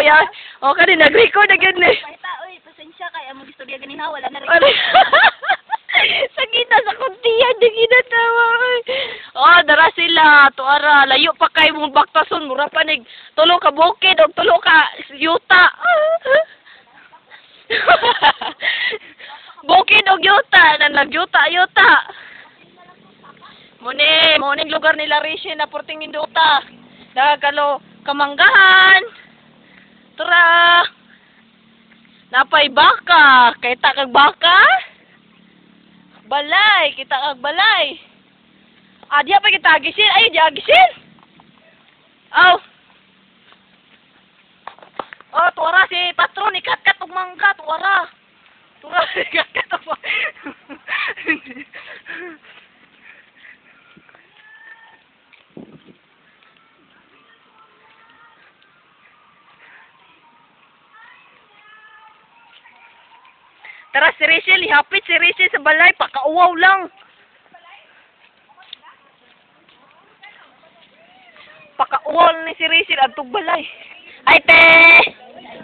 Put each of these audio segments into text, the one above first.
ya. O kani nag-record na gid ni. Kahita, oy, pasensya kay among istorya ganiha wala na rin. Sa kita sa kuntiyan di ginatawa. Oh, dara sila tuara layo pa kay mong baktason mura pa nig tulo ka bukid og tulo ka yuta. Bukid og yuta na nagyuta-yuta. Muning lugar nila Rishi na Porting Induta. Dagalo kamanggahan. Tara. Napay baka, kita kag baka. Balay, kita kag balay. Diya pa kita agisin. Ay, diya agisin. Aw. Oh, tuwara si patron, ikat-kat og mangga, tuwara. Tuwara, ikat-kat og mangga. Tara si Rachel, ihapit si Rachel sa balay, pakauwaw lang. Pakauwaw ni si Rachel at balay. Ay, te!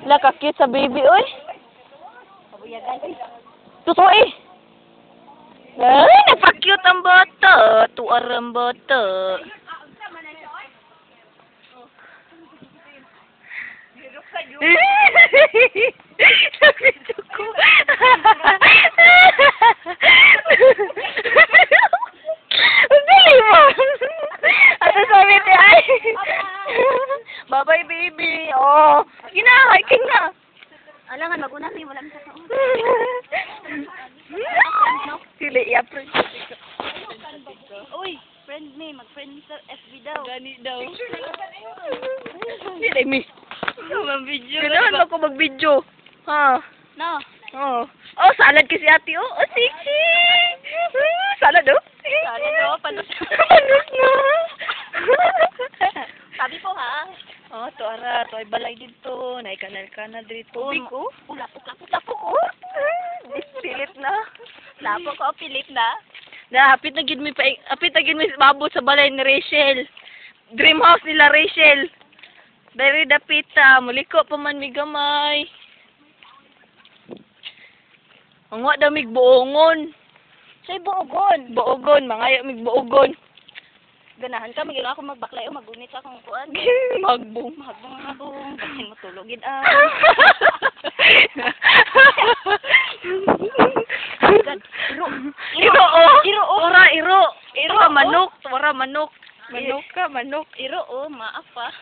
Nakakit sa baby, oy. Totoo eh. Ay, napakute ang bata. Tuwar ang bata. Nakita ko. Dili mo. Ano sabi ni ay? Bye-bye, baby. Oh, hiking na. Alangan maguna ni wala sa taon. Sili iya friend. Uy, friend me, mag-friend sa FB daw. Gani daw. Sili mi. Mag-video. Kailangan ako mag-video. Ha? No. Oh. Oh, salad kasi ate. Oh, sexy. Salad, oh. Salad, oh. Panos. Panos na. Sabi po ha. Oh, tuara. Tuay balay dito. Naikanal-kanal dito. Tubig, oh. Lapok, oh. Pilit na. Lapok, oh. Pilit na. Hapit na gid mi mabot sa balay ni Rachel. Dream house nila Rachel. Dari dapita, muliko pa man mi gamay. Ang wa damig buongon. Say buogon. Buogon, mangayo mig buogon. Ganahan ka, magiging ako magbaklay o magunit sa akong kuan. Magbong. Bakit mo tulogin Iro, oh. Iro, oh. Iro ka manok. Tuwara manok. Manok ka, manok. Iro, oh. Maaf pa.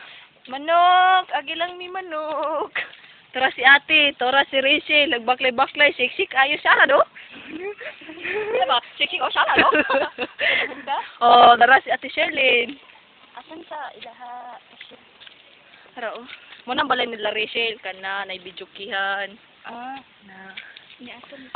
Manok. Agi lang mi manok. Tara si ate. Tara si Rachel. Nagbaklay-baklay. Siksik. Ayos siya do. Diba? Siksik o siya do. Oh, tara si ate Sherlyn. Asan sa ilaha? Tara, oh. Muna balay nila Rachel. Kana, naibidyokihan. Ah. Na. Ni asan